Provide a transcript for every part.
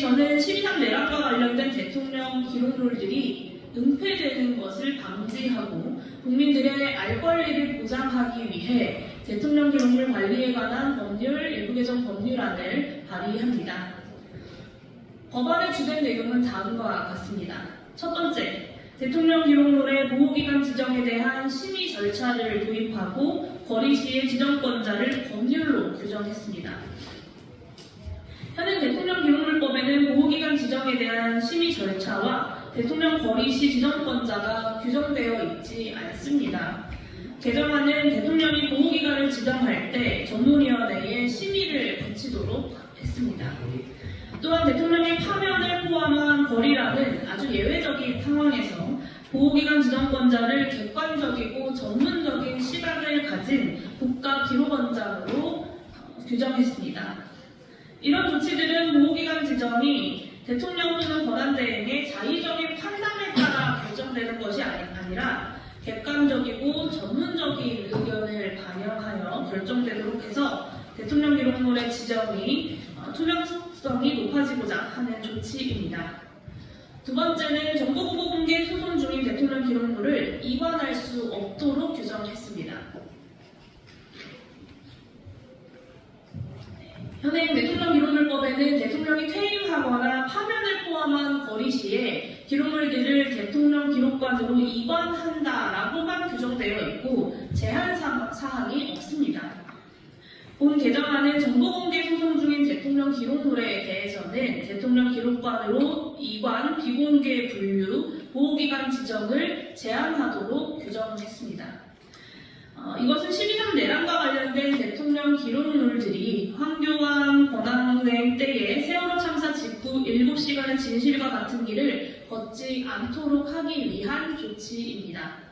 저는 12.3 내란과 관련된 대통령 기록물들이 은폐되는 것을 방지하고 국민들의 알 권리를 보장하기 위해 대통령 기록물 관리에 관한 법률 일부 개정 법률안을 발의합니다. 법안의 주된 내용은 다음과 같습니다. 첫 번째, 대통령 기록물의 보호기간 지정에 대한 심의 절차를 도입하고 거리 시의 지정권자를 법률로 규정했습니다. 현행 대통령 기록물법에는 보호기간 지정에 대한 심의 절차와 대통령 거리 시 지정권자가 규정되어 있지 않습니다. 개정안은 대통령이 보호기간을 지정할 때 전문위원회에 심의를 거치도록 했습니다. 또한 대통령의 파면을 포함한 거리라는 아주 예외적인 상황에서 보호기간 지정권자를 객관적이고 전문적인 시각을 가진 국가기록원장으로 규정했습니다. 이런 조치들은 보호기간 지정이 대통령 또는 권한대행의 자의적인 판단에 따라 결정되는 것이 아니라 객관적이고 전문적인 의견을 반영하여 결정되도록 해서 대통령 기록물의 지정이 투명성이 높아지고자 하는 조치입니다. 두 번째는 정보보고 공개 소송 중인 대통령 기록물을 이관할 수 없도록 규정했습니다. 현행 대통령 기록물법에는 대통령이 퇴임하거나 파면을 포함한 거리 시에 기록물들을 대통령 기록관으로 이관한다라고만 규정되어 있고 제한 사항이 없습니다. 본 개정안은 정보공개 소송 중인 대통령 기록물에 대해서는 대통령 기록관으로 이관, 비공개 분류, 보호기간 지정을 제한하도록 규정했습니다. 이것은 12.3 내란과 관련된 대통령 기록물들이 황교안 권한대행 때에 세월호 참사 직후 7시간의 진실과 같은 길을 걷지 않도록 하기 위한 조치입니다.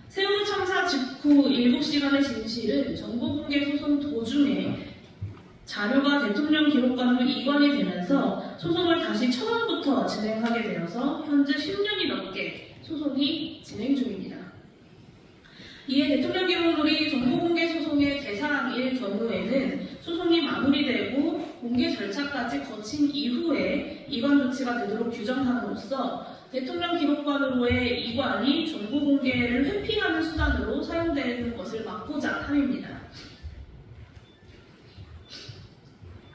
세월호 참사 직후 7시간의 진실은 정보공개 소송 도중에 자료가 대통령 기록관으로 이관이 되면서 소송을 다시 처음부터 진행하게 되어서 현재 10년이 넘게 소송이 진행 중입니다. 이에 대통령 기록물이 정보공개 소송의 대상일 경우에는 소송이 마무리되고 공개 절차까지 거친 이후에 이관 조치가 되도록 규정함으로써 대통령 기록관으로의 이관이 정보공개를 회피하는 수단으로 사용되는 것을 막고자 함입니다.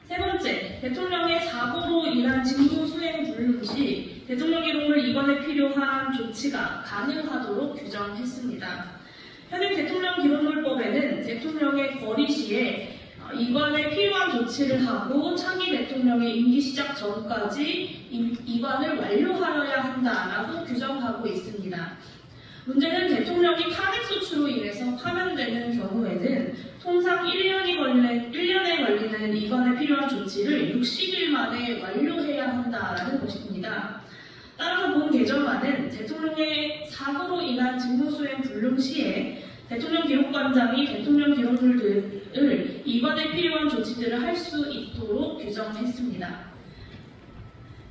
세 번째, 대통령의 사고로 인한 직무 수행 불능 시 대통령 기록물 이관에 필요한 조치가 가능하도록 규정했습니다. 현행 대통령 기록물법에는 대통령의 거리 시에 이관에 필요한 조치를 하고 차기 대통령의 임기 시작 전까지 이관을 완료하여야 한다라고 규정하고 있습니다. 문제는 대통령이 탄핵 소추로 인해서 파면되는 경우에는 통상 1년에 걸리는 이관에 필요한 조치를 60일 만에 완료해야 한다라는 것입니다. 따라서 본 개정안은 대통령의 사고로 인한 직무수행 불능 시에 대통령 기록관장이 대통령 기록물들을 이관에 필요한 조치들을 할 수 있도록 규정했습니다.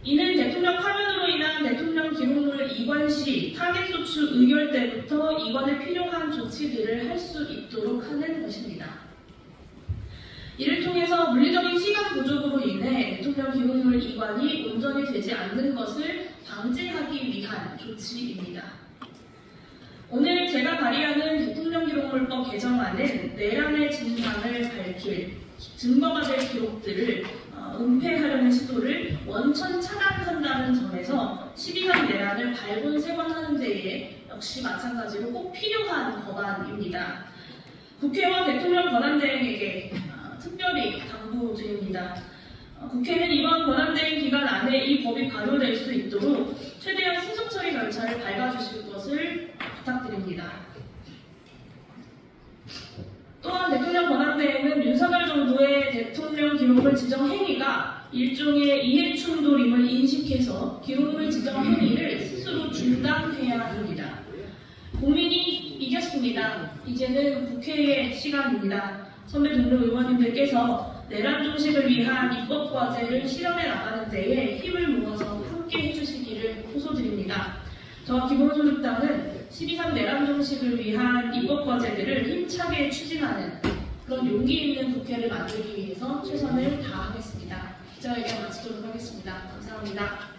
이는 대통령 파면으로 인한 대통령 기록물 이관 시 타겟소추 의결 때부터 이관에 필요한 조치들을 할 수 있도록 하는 것입니다. 이를 통해서 물리적인 시간 부족으로 인해 대통령 기록물 이관이 온전히 되지 않는 것을 방지하기 위한 조치입니다. 오늘 제가 발의하는 대통령 기록물법 개정안은 내란의 진상을 밝힐 증거가 될 기록들을 은폐하려는 시도를 원천 차단한다는 점에서 12.3 내란을 발본색원하는 데에 역시 마찬가지로 꼭 필요한 법안입니다. 국회와 대통령 권한대행에게 특별히 당부드립니다. 국회는 이번 권한대행 기간 안에 이 법이 발효될 수 있도록 최대한 신속 처리 절차를 밟아주실 것을 부탁드립니다. 또한 대통령 권한대행은 윤석열 정부의 대통령 기록물 지정 행위가 일종의 이해충돌임을 인식해서 기록물 지정 행위를 스스로 중단해야 합니다. 국민이 이겼습니다. 이제는 국회의 시간입니다. 선배 동료 의원님들께서 내란 종식을 위한 입법 과제를 실현해 나가는 데에 힘을 모아서 함께 해주시기를 호소드립니다. 저와 기본소득당은 12.3 내란 종식을 위한 입법 과제들을 힘차게 추진하는 그런 용기 있는 국회를 만들기 위해서 최선을 다하겠습니다. 기자회견 마치도록 하겠습니다. 감사합니다.